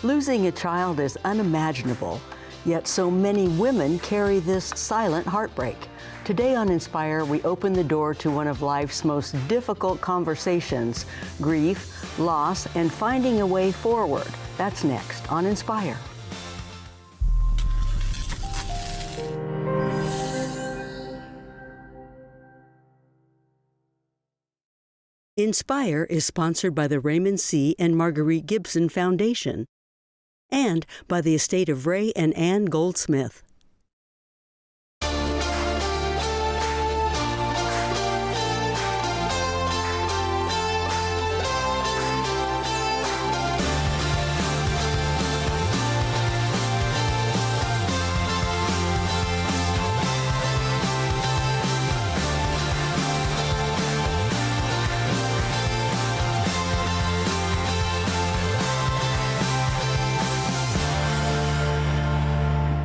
Losing a child is unimaginable, yet so many women carry this silent heartbreak. Today on Inspire, we open the door to one of life's most difficult conversations: grief, loss, and finding a way forward. That's next on Inspire. Inspire is sponsored by the Raymond C. and Marguerite Gibson Foundation and by the estate of Ray and Ann Goldsmith.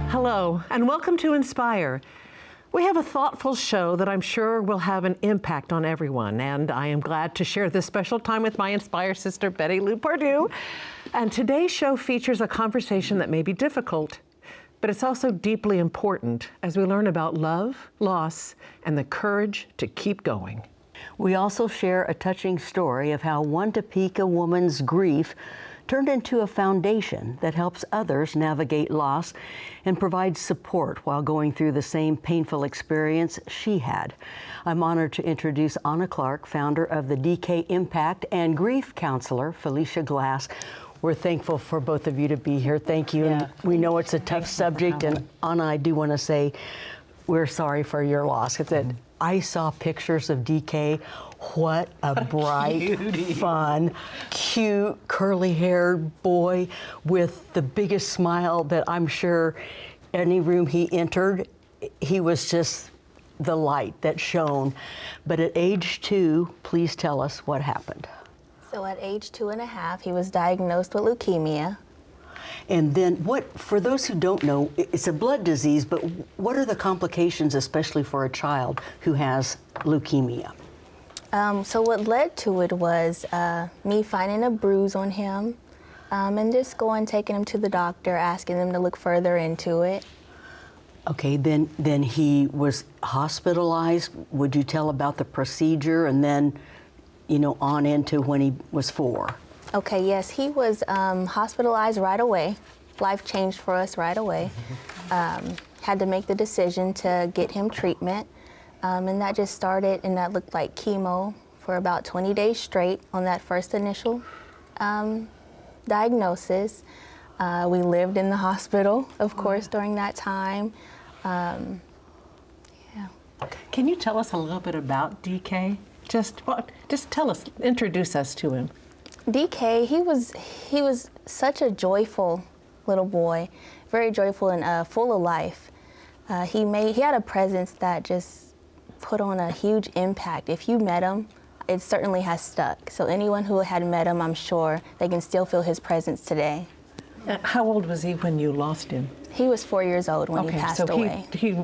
Hello, and welcome to Inspire. We have a thoughtful show that I'm sure will have an impact on everyone, and I am glad to share this special time with my Inspire sister, Betty Lou Pardue. And today's show features a conversation that may be difficult, but it's also deeply important as we learn about love, loss, and the courage to keep going. We also share a touching story of how one Topeka woman's grief turned into a foundation that helps others navigate loss and provides support while going through the same painful experience she had. I'm honored to introduce Anna Clark, founder of the DK Impact, and grief counselor Felicia Glass. We're thankful for both of you to be here. Thank you. Yeah. And we know it's a tough subject, and Anna, I do want to say we're sorry for your loss. I saw pictures of DK. What a bright, fun, cute, curly-haired boy with the biggest smile that I'm sure any room he entered, he was just the light that shone. But at age 2, please tell us what happened. So at age 2.5, he was diagnosed with leukemia. And then for those who don't know, it's a blood disease, but what are the complications, especially for a child who has leukemia? So what led to it was me finding a bruise on him and just taking him to the doctor, asking them to look further into it. Okay, then he was hospitalized. Would you tell about the procedure and then, on into when he was 4? Okay, yes, he was hospitalized right away. Life changed for us right away. Had to make the decision to get him treatment. And that just started, and that looked like chemo for about 20 days straight on that first initial diagnosis. We lived in the hospital, of course, during that time. Can you tell us a little bit about DK? Just tell us, introduce us to him. DK, he was such a joyful little boy, very joyful and full of life. He had a presence that just put on a huge impact. If you met him, it certainly has stuck. So anyone who had met him, I'm sure they can still feel his presence today. How old was he when you lost him? He was 4 years old when he passed away. He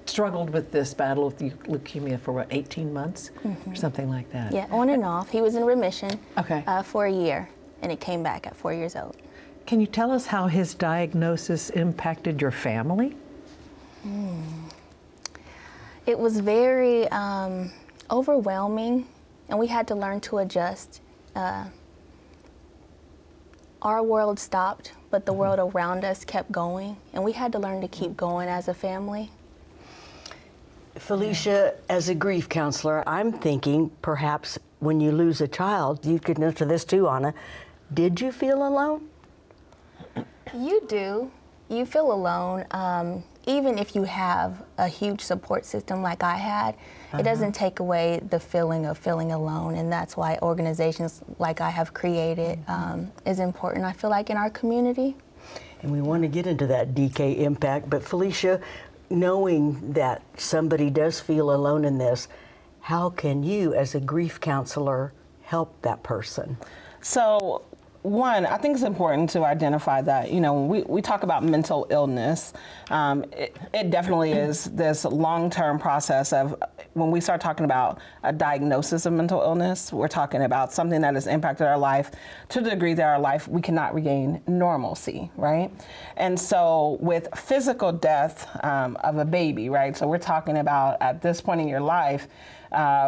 struggled with this battle with leukemia for 18 months or something like that? Yeah, on and off. He was in remission Okay. For a year, and it came back at 4 years old. Can you tell us how his diagnosis impacted your family? It was very overwhelming, and we had to learn to adjust. Our world stopped, but the world around us kept going, and we had to learn to keep going as a family. Felicia, as a grief counselor, I'm thinking perhaps when you lose a child, you could answer this too, Anna, did you feel alone? You do. You feel alone. Even if you have a huge support system like I had, it doesn't take away the feeling of feeling alone, and that's why organizations like I have created is important, I feel like, in our community. And we want to get into that DK impact, but Felicia, knowing that somebody does feel alone in this, how can you, as a grief counselor, help that person? So one, I think it's important to identify that, when we talk about mental illness, it definitely is this long-term process of when we start talking about a diagnosis of mental illness, we're talking about something that has impacted our life to the degree that our life, we cannot regain normalcy, right? And so with physical death of a baby, right? So we're talking about at this point in your life,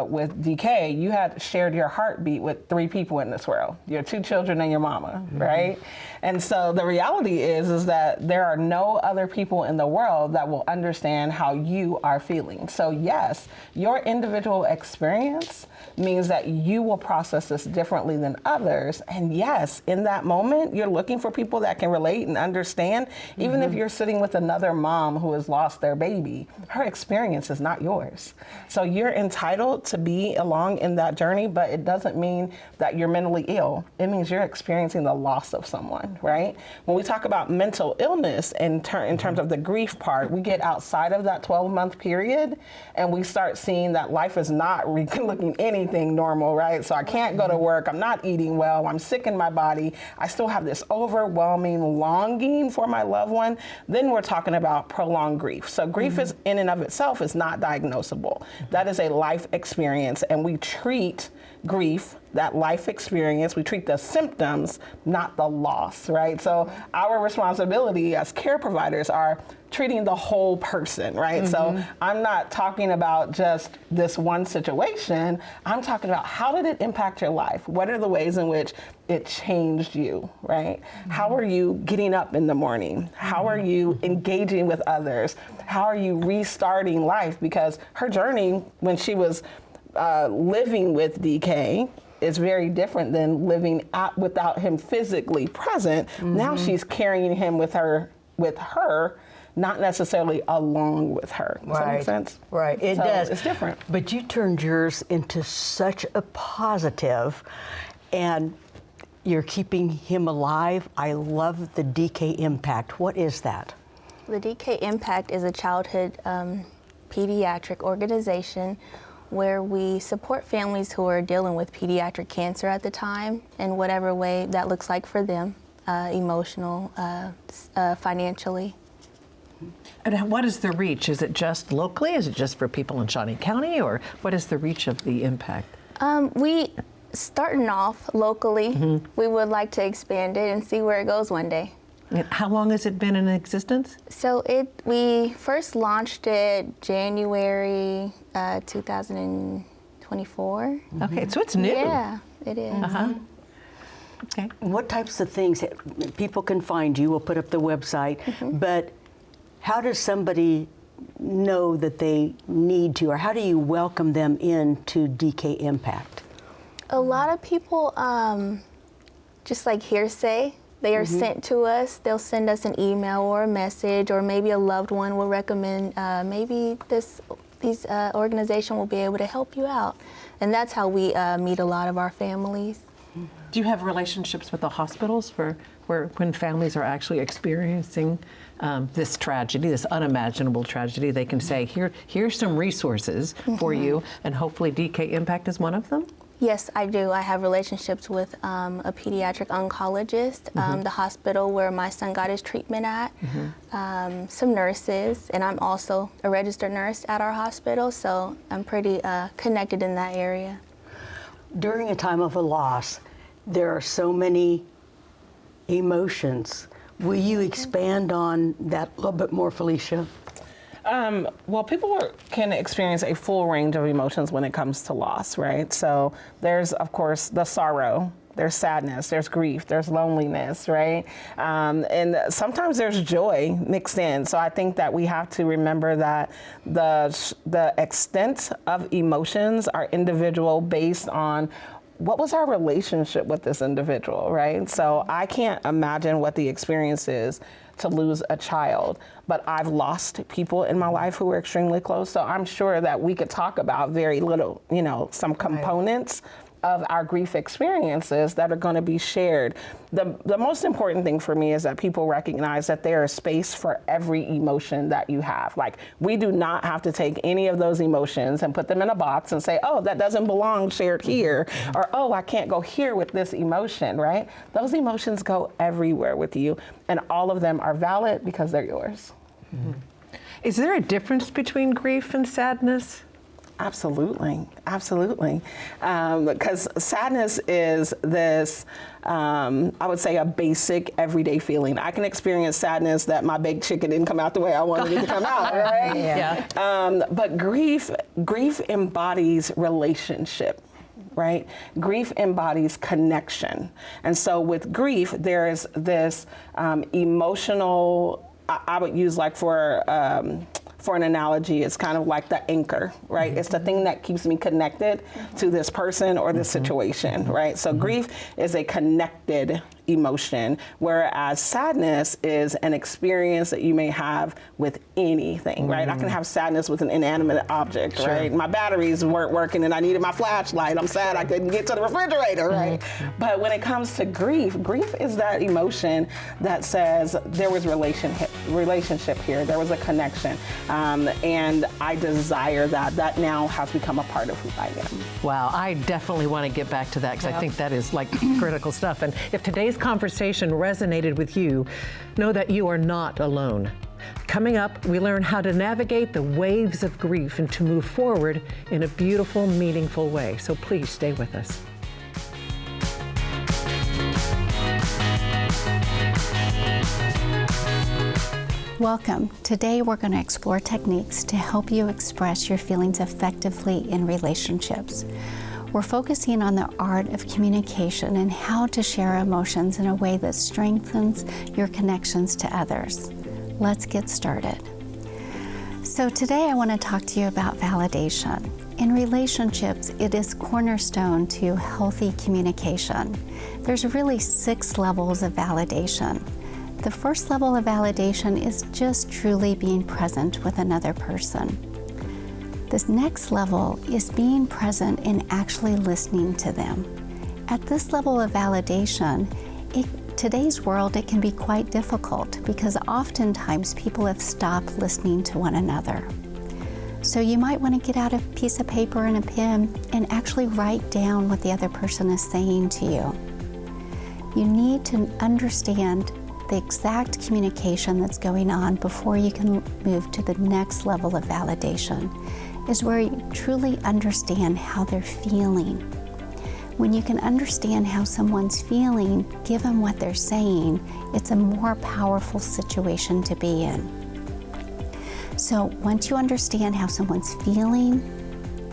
with DK, you had shared your heartbeat with 3 people in this world, your 2 children and your mama, right? And so the reality is that there are no other people in the world that will understand how you are feeling. So yes, your individual experience means that you will process this differently than others. And yes, in that moment, you're looking for people that can relate and understand. Even if you're sitting with another mom who has lost their baby, her experience is not yours. So you're entitled to be along in that journey, but it doesn't mean that you're mentally ill. It means you're experiencing the loss of someone, right? When we talk about mental illness in terms of the grief part, we get outside of that 12-month period and we start seeing that life is not looking anything normal, right? So I can't go to work, I'm not eating well, I'm sick in my body, I still have this overwhelming longing for my loved one. Then we're talking about prolonged grief. So grief is in and of itself is not diagnosable. That is a life experience, and we treat grief, that life experience, we treat the symptoms, not the loss, right? So our responsibility as care providers are treating the whole person, right? So I'm not talking about just this one situation. I'm talking about how did it impact your life? What are the ways in which it changed you, right? How are you getting up in the morning? How are you engaging with others? How are you restarting life? Because her journey when she was living with DK is very different than living without him physically present. Now she's carrying him with her, not necessarily along with her. Does that make sense? Right, it So does. It's different. But you turned yours into such a positive, and you're keeping him alive. I love the DK Impact. What is that? The DK Impact is a childhood pediatric organization where we support families who are dealing with pediatric cancer at the time in whatever way that looks like for them, emotional, financially. And what is the reach? Is it just locally? Is it just for people in Shawnee County? Or what is the reach of the impact? We starting off locally. We would like to expand it and see where it goes one day. And how long has it been in existence? So we first launched it January 2024. Okay, so it's new. Yeah, it is. Okay. What types of things people can find you? We'll put up the website, but how does somebody know that they need to, or how do you welcome them into DK Impact? A lot of people just like hearsay. They are sent to us. They'll send us an email or a message, or maybe a loved one will recommend maybe these organization will be able to help you out. And that's how we meet a lot of our families. Do you have relationships with the hospitals when families are actually experiencing this tragedy, this unimaginable tragedy? They can say, here's some resources for you, and hopefully DK Impact is one of them? Yes, I do. I have relationships with a pediatric oncologist, the hospital where my son got his treatment at, some nurses, and I'm also a registered nurse at our hospital, so I'm pretty connected in that area. During a time of a loss, there are so many emotions. Will you expand on that a little bit more, Felicia? Well, people can experience a full range of emotions when it comes to loss, right? So there's, of course, the sorrow, there's sadness, there's grief, there's loneliness, right? And sometimes there's joy mixed in. So I think that we have to remember that the extent of emotions are individual based on what was our relationship with this individual, right? So I can't imagine what the experience is to lose a child, but I've lost people in my life who were extremely close. So I'm sure that we could talk about very little, some components of our grief experiences that are going to be shared. The most important thing for me is that people recognize that there is space for every emotion that you have. Like, we do not have to take any of those emotions and put them in a box and say, oh, that doesn't belong shared here, or oh, I can't go here with this emotion, right? Those emotions go everywhere with you, and all of them are valid because they're yours. Mm-hmm. Is there a difference between grief and sadness? Absolutely, absolutely. Because sadness is this, I would say, a basic everyday feeling. I can experience sadness that my baked chicken didn't come out the way I wanted it to come out, right? Yeah. But grief embodies relationship. Right? Grief embodies connection. And so with grief, there is this emotional, I would use like for an analogy, it's kind of like the anchor, right? Mm-hmm. It's the thing that keeps me connected to this person or this situation, right? So grief is a connected emotion, whereas sadness is an experience that you may have with anything, right? I can have sadness with an inanimate object, right? My batteries weren't working and I needed my flashlight. I'm sad I couldn't get to the refrigerator, right? But when it comes to grief is that emotion that says there was relationship here, there was a connection, and I desire that. That now has become a part of who I am. Wow, I definitely want to get back to that because I think that is like critical stuff. And if today's conversation resonated with you, know that you are not alone. Coming up, we learn how to navigate the waves of grief and to move forward in a beautiful, meaningful way. So please stay with us. Welcome. Today we're going to explore techniques to help you express your feelings effectively in relationships. We're focusing on the art of communication and how to share emotions in a way that strengthens your connections to others. Let's get started. So today I want to talk to you about validation. In relationships, it is cornerstone to healthy communication. There's really 6 levels of validation. The first level of validation is just truly being present with another person. This next level is being present and actually listening to them. At this level of validation, today's world, it can be quite difficult because oftentimes people have stopped listening to one another. So you might want to get out a piece of paper and a pen and actually write down what the other person is saying to you. You need to understand the exact communication that's going on before you can move to the next level of validation, is where you truly understand how they're feeling. When you can understand how someone's feeling, given what they're saying, it's a more powerful situation to be in. So once you understand how someone's feeling,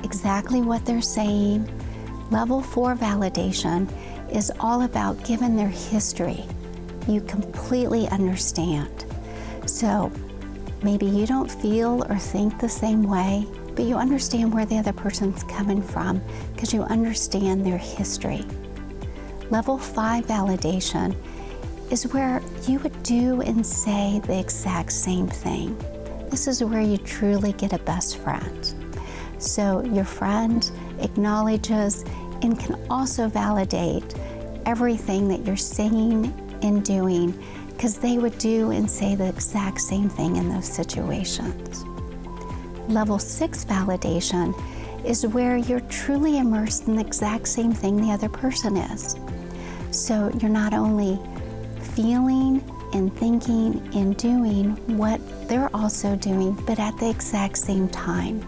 exactly what they're saying, level 4 validation is all about, given their history, you completely understand. So maybe you don't feel or think the same way, but you understand where the other person's coming from because you understand their history. Level 5 validation is where you would do and say the exact same thing. This is where you truly get a best friend. So your friend acknowledges and can also validate everything that you're saying and doing because they would do and say the exact same thing in those situations. Level 6 validation is where you're truly immersed in the exact same thing the other person is. So you're not only feeling and thinking and doing what they're also doing, but at the exact same time.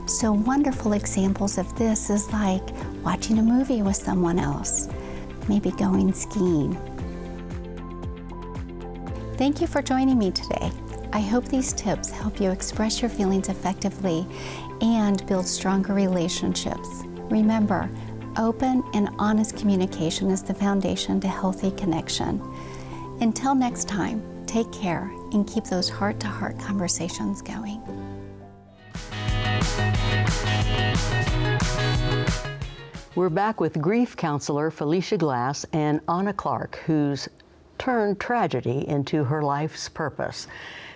So wonderful examples of this is like watching a movie with someone else, maybe going skiing. Thank you for joining me today. I hope these tips help you express your feelings effectively and build stronger relationships. Remember, open and honest communication is the foundation to healthy connection. Until next time, take care and keep those heart-to-heart conversations going. We're back with grief counselor Felicia Glass and Anna Clark, who's turned tragedy into her life's purpose.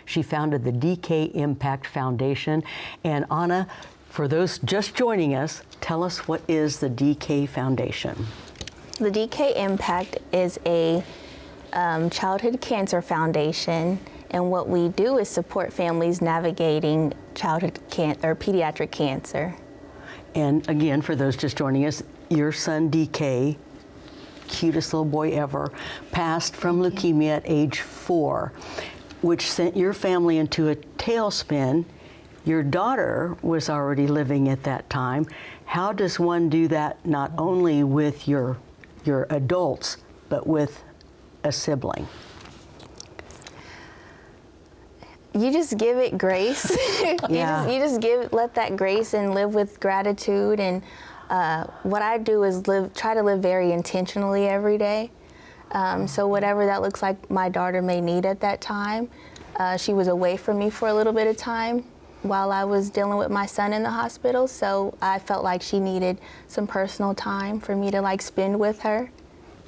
She founded the DK Impact Foundation. And Anna, For those just joining us, tell us, what is the DK Foundation? The DK Impact is a childhood cancer foundation, and what we do is support families navigating childhood or pediatric cancer. And again, for those just joining us, your son DK, cutest little boy ever, passed from leukemia at age 4, which sent your family into a tailspin. Your daughter was already living at that time. How does one do that not only with your adults, but with a sibling? You just give it grace. Yeah. you just let that grace and live with gratitude. And what I do is try to live very intentionally every day. So whatever that looks like my daughter may need at that time. She was away from me for a little bit of time while I was dealing with my son in the hospital. So I felt like she needed some personal time for me to spend with her.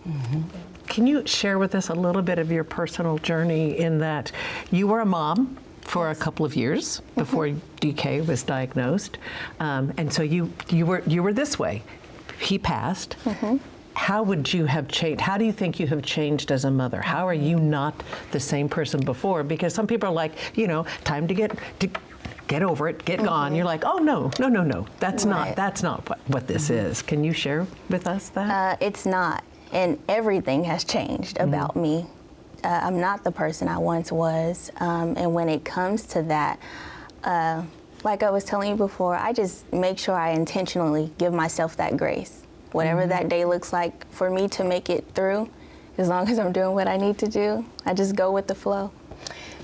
Mm-hmm. Can you share with us a little bit of your personal journey in that you were a mom for a couple of years before DK was diagnosed, and so you were this way. He passed. How would you have changed? How do you think you have changed as a mother? How are you not the same person before? Because some people are like, time to get over it, get gone. You're like, oh no. That's Right. not what this is. Can you share with us that? It's not. And everything has changed about me. I'm not the person I once was. And when it comes to that, like I was telling you before, I just make sure I intentionally give myself that grace. Whatever that day looks like for me to make it through, as long as I'm doing what I need to do, I just go with the flow.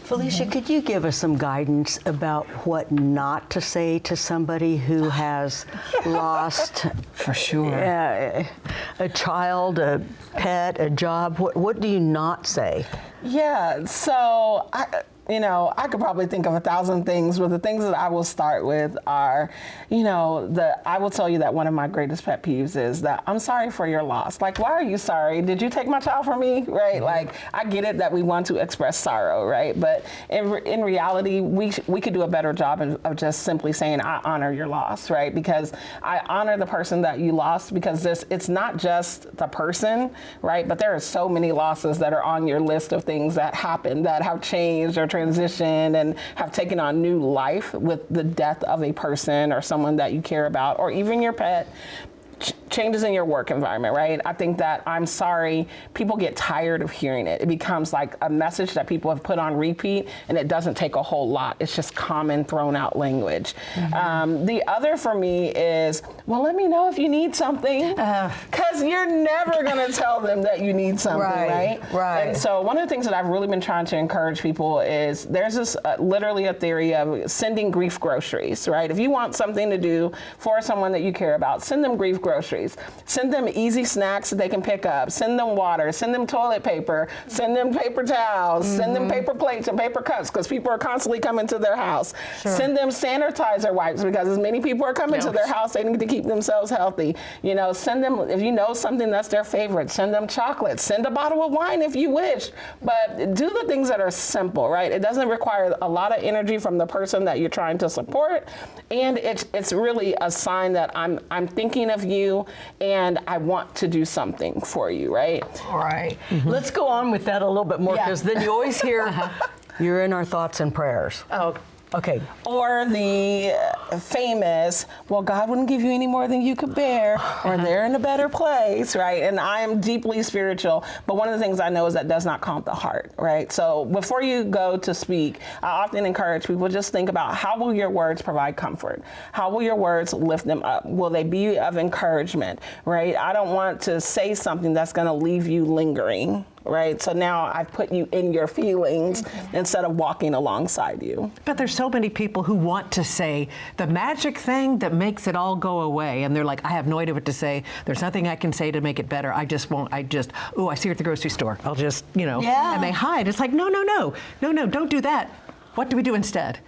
Felicia, could you give us some guidance about what not to say to somebody who has lost For sure. a child, a pet, a job? What do you not say? Yeah, so I could probably think of 1,000 things, but the things that I will start with are, I will tell you that one of my greatest pet peeves is that I'm sorry for your loss. Like, why are you sorry? Did you take my child from me? Right? Like, I get it that we want to express sorrow, right? But in reality, we could do a better job of just simply saying, I honor your loss, right? Because I honor the person that you lost, because it's not just the person, right? But there are so many losses that are on your list of things that happened, that have changed or transitioned and have taken on new life with the death of a person or someone that you care about, or even your pet. Changes in your work environment, right? I think that I'm sorry, people get tired of hearing it. It becomes like a message that people have put on repeat, and it doesn't take a whole lot. It's just common thrown out language. The other for me is, well, let me know if you need something, because you're never gonna tell them that you need something, right? Right. And so one of the things that I've really been trying to encourage people is there's this literally a theory of sending grief groceries, right? If you want something to do for someone that you care about, send them grief groceries. Send them easy snacks that they can pick up. Send them water. Send them toilet paper. Send them paper towels. Send them paper plates and paper cups, because people are constantly coming to their house. Send them sanitizer wipes, because as many people are coming to their house, they need to keep themselves healthy. Send them, if you know something that's their favorite, send them chocolate. Send a bottle of wine if you wish. But do the things that are simple, right? It doesn't require a lot of energy from the person that you're trying to support. And it's really a sign that I'm thinking of you, and I want to do something for you, right? All right. Let's go on with that a little bit more, because then you always hear, you're in our thoughts and prayers. Oh, Okay. Or the famous, well, God wouldn't give you any more than you could bear, or they're in a better place, right? And I am deeply spiritual, but one of the things I know is that does not calm the heart, right? So before you go to speak, I often encourage people, just think about, how will your words provide comfort? How will your words lift them up? Will they be of encouragement, right? I don't want to say something that's going to leave you lingering, right? So now I've put you in your feelings instead of walking alongside you. but there's so many people who want to say the magic thing that makes it all go away, and they're like, I have no idea what to say. There's nothing I can say to make it better. I just won't. I see her at the grocery store. I'll just, Yeah. and they hide. It's like, no, don't do that. What do we do instead?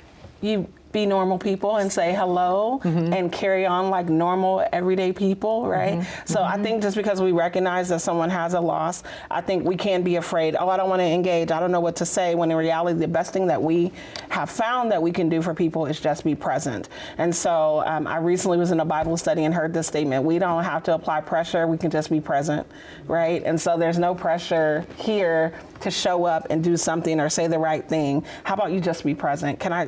You be normal people and say hello and carry on like normal everyday people, right? So I think just because we recognize that someone has a loss, I think we can be afraid, oh, I don't want to engage, I don't know what to say, when in reality the best thing that we have found that we can do for people is just be present. And so I recently was in a Bible study and heard this statement, we don't have to apply pressure, we can just be present, right? And so there's no pressure here to show up and do something or say the right thing. How about you just be present? Can I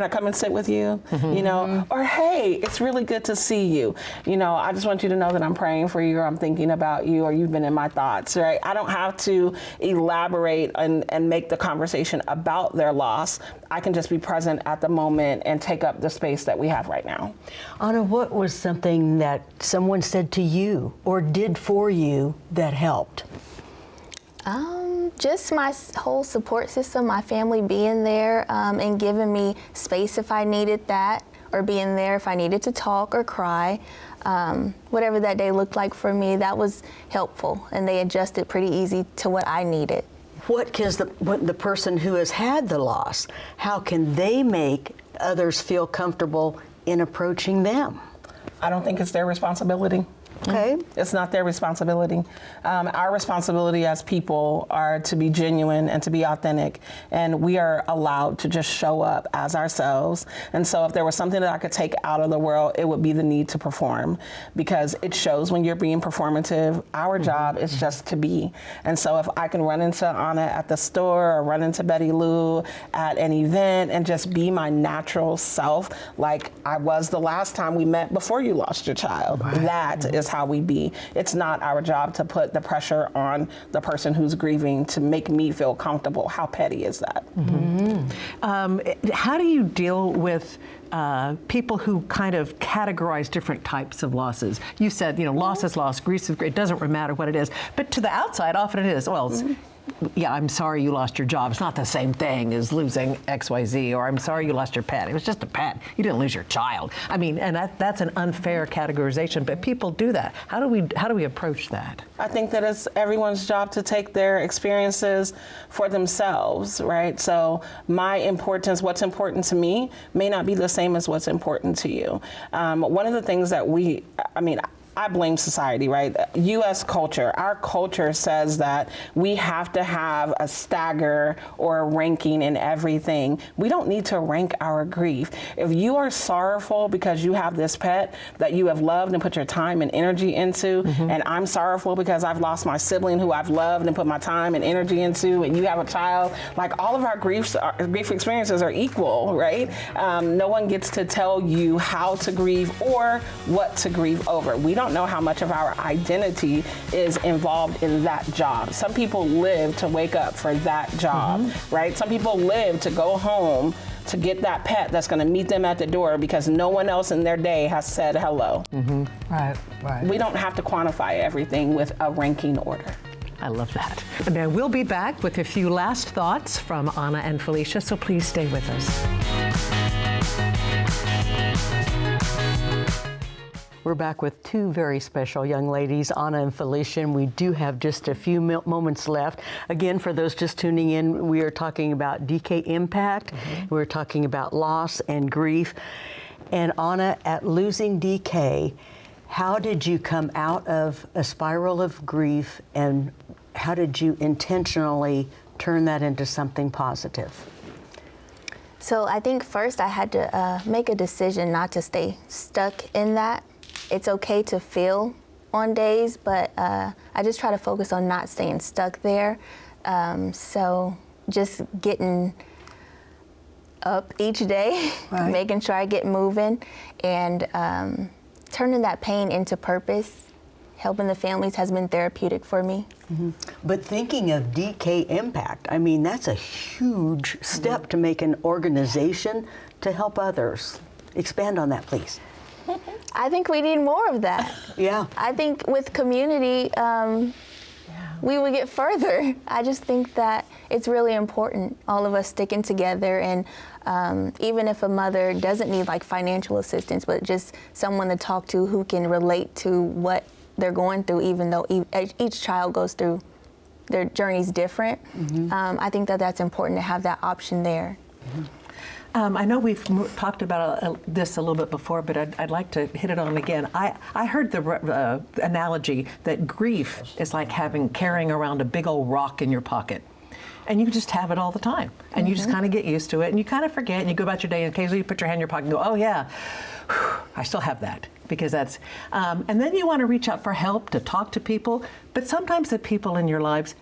come and sit with you? You know, or hey, it's really good to see you. You know, I just want you to know that I'm praying for you, or I'm thinking about you, or you've been in my thoughts, right? I don't have to elaborate and make the conversation about their loss. I can just be present at the moment and take up the space that we have right now. Anna, what was something that someone said to you or did for you that helped? Just my whole support system, my family being there and giving me space if I needed that, or being there if I needed to talk or cry. Whatever that day looked like for me, that was helpful, and they adjusted pretty easy to what I needed. What can the person who has had the loss, how can they make others feel comfortable in approaching them? I don't think it's their responsibility. Okay. It's not their responsibility. Our responsibility as people are to be genuine and to be authentic, and we are allowed to just show up as ourselves. And so if there was something that I could take out of the world, it would be the need to perform, because it shows when you're being performative. Our job is just to be. And so if I can run into Anna at the store or run into Betty Lou at an event and just be my natural self, like I was the last time we met before you lost your child, that is how we be. It's not our job to put the pressure on the person who's grieving to make me feel comfortable. How petty is that? How do you deal with people who kind of categorize different types of losses? You said, loss is loss, grief is grief, it doesn't matter what it is. But to the outside, often it is, well, it's, yeah, I'm sorry you lost your job. It's not the same thing as losing XYZ, or I'm sorry you lost your pet. It was just a pet. You didn't lose your child. I mean, and that's an unfair categorization, but people do that. How do we approach that? I think that it's everyone's job to take their experiences for themselves, right? So my importance, what's important to me, may not be the same as what's important to you. One of the things that I blame society, right? U.S. culture, our culture says that we have to have a stagger or a ranking in everything. We don't need to rank our grief. If you are sorrowful because you have this pet that you have loved and put your time and energy into, and I'm sorrowful because I've lost my sibling who I've loved and put my time and energy into, and you have a child, like all of our grief experiences are equal, right? No one gets to tell you how to grieve or what to grieve over. We don't know how much of our identity is involved in that job. Some people live to wake up for that job, right? Some people live to go home to get that pet that's going to meet them at the door because no one else in their day has said hello. Right. We don't have to quantify everything with a ranking order. I love that. And we'll be back with a few last thoughts from Anna and Felicia, so please stay with us. We're back with two very special young ladies, Anna and Felicia, and we do have just a few moments left. Again, for those just tuning in, we are talking about DK impact. We're talking about loss and grief. And Anna, at losing DK, how did you come out of a spiral of grief, and how did you intentionally turn that into something positive? So I think first I had to make a decision not to stay stuck in that. It's okay to feel on days, but I just try to focus on not staying stuck there. So just getting up each day, making sure I get moving, and turning that pain into purpose. Helping the families has been therapeutic for me. But thinking of DK Impact, I mean, that's a huge step to make an organization to help others. Expand on that, please. I think we need more of that. Yeah. I think with community, we would get further. I just think that it's really important, all of us sticking together, and even if a mother doesn't need like financial assistance, but just someone to talk to who can relate to what they're going through, even though each child goes through their journeys different. I think that that's important to have that option there. I know we've talked about this a little bit before, but I'd like to hit it on again. I heard the analogy that grief is like carrying around a big old rock in your pocket. And you just have it all the time. And you just kind of get used to it, and you kind of forget, and you go about your day, and occasionally you put your hand in your pocket and go, oh yeah, I still have that. Because that's, and then you want to reach out for help, to talk to people, but sometimes the people in your lives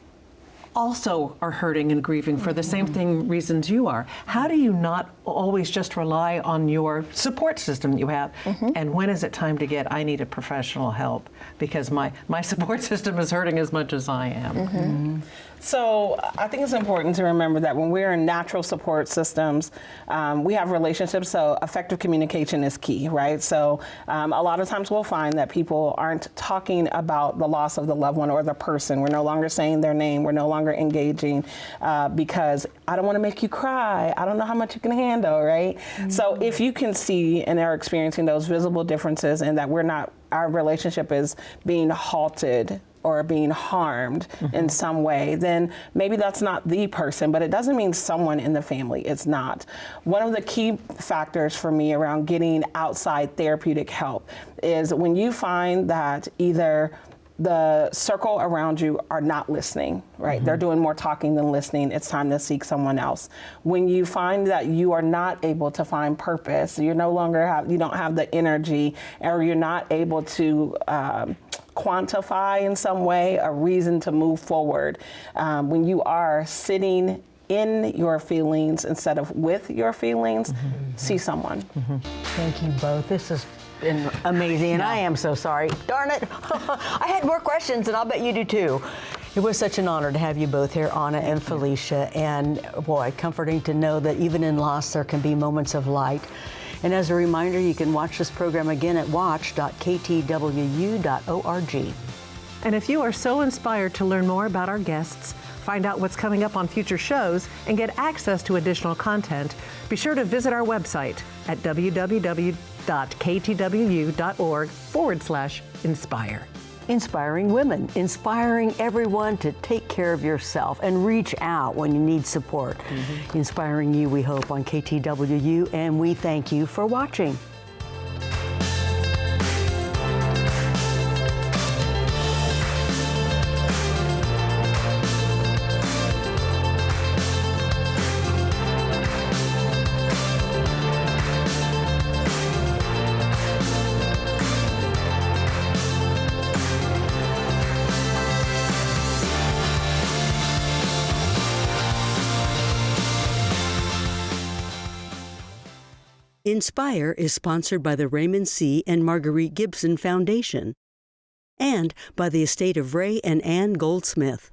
also are hurting and grieving for the same reasons you are. How do you not always just rely on your support system that you have? And when is it time to I need a professional help because my support system is hurting as much as I am? So I think it's important to remember that when we're in natural support systems, we have relationships, so effective communication is key, right? So a lot of times we'll find that people aren't talking about the loss of the loved one or the person. We're no longer saying their name. We're no longer engaging because I don't want to make you cry. I don't know how much you can handle, right? So if you can see and are experiencing those visible differences and that our relationship is being halted or being harmed in some way, then maybe that's not the person, but it doesn't mean someone in the family is not. One of the key factors for me around getting outside therapeutic help is when you find that either the circle around you are not listening, right? They're doing more talking than listening. It's time to seek someone else. When you find that you are not able to find purpose, you don't have the energy, or you're not able to quantify in some way a reason to move forward. When you are sitting in your feelings instead of with your feelings, see someone. Thank you both. This has been amazing, and I am so sorry. Darn it. I had more questions, and I'll bet you do too. It was such an honor to have you both here, Anna and Felicia, and boy, comforting to know that even in loss there can be moments of light. And as a reminder, you can watch this program again at watch.ktwu.org. And if you are so inspired to learn more about our guests, find out what's coming up on future shows, and get access to additional content, be sure to visit our website at www.ktwu.org/inspire. Inspiring women, inspiring everyone to take care of yourself and reach out when you need support. Inspiring you, we hope, on KTWU, and we thank you for watching. Inspire is sponsored by the Raymond C. and Marguerite Gibson Foundation and by the estate of Ray and Ann Goldsmith.